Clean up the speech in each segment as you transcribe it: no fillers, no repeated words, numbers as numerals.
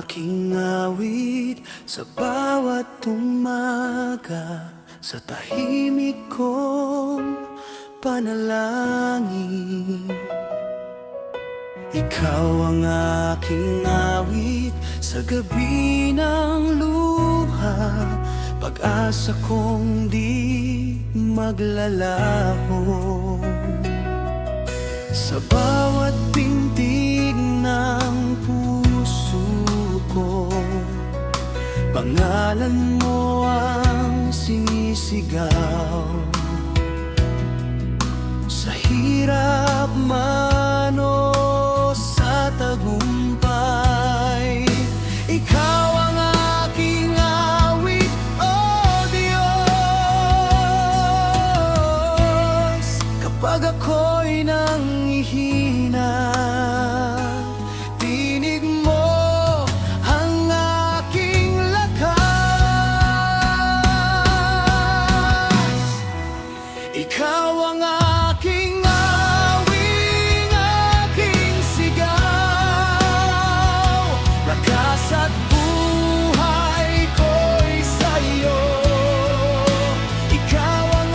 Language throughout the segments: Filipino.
aking awit sa bawat umaga, sa tahimik kong panalangin. Ikaw ang aking awit sa gabi ng luha, pag-asa kong di maglalaho. Sa bawat pintig ng puso ko, pangalan mo ang sinisigaw. Sa hirap man o sa tagumpay, ikaw ang aking awit, O Diyos. Kapag ako'y nanghihina, tinig mo ang aking lakas. Ikaw ang aking awing, aking sigaw. Lakas at buhay ko'y sa'yo. Ikaw ang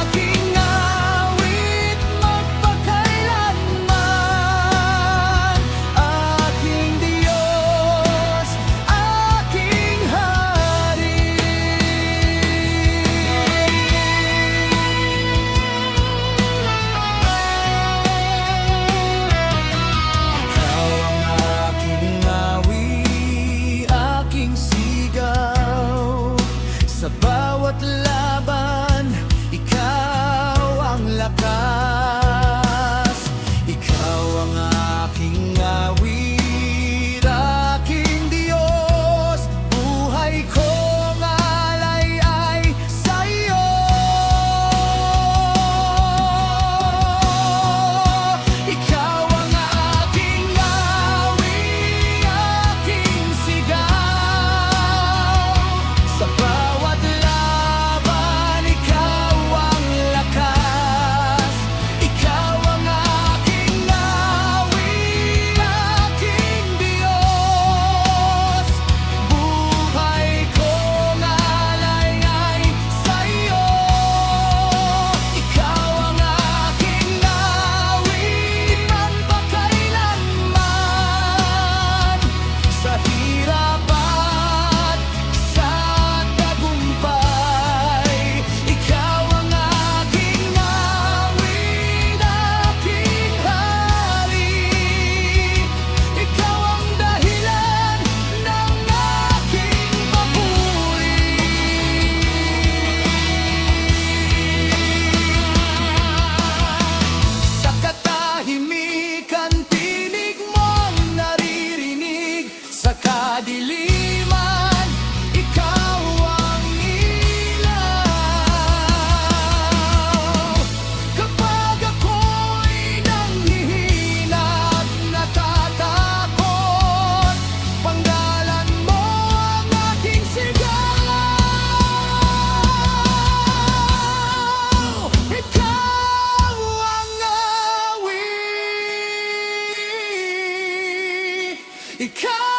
aking awit magpakailanman. Aking Diyos, aking Hari. Ikaw ang aking awit, aking sigaw. Sa bawat laban, ikaw ang lakas. Ikaw ang aking awit, aking Diyos. Buhay kong alay ay sa'yo. Ikaw ang aking awit, aking sigaw. Sa bawat laban, ikaw ang lakas. Ikaw ang aking awit, aking Diyos. Buhay kong alay ay sa'yo. Ikaw ang aking awit magpakailanman. Sa hirap at sa tagumpay, ikaw ang aking awit, aking Hari. Ikaw ang dahilan ng aking papuri. Sa katahimikan, tinig mong naririnig. Sa kadiliman, ikaw ang ilaw. Kapag ako'y nanghihina at natatakot, panggalan mo ang aking sigaw. Ikaw ang awit, ikaw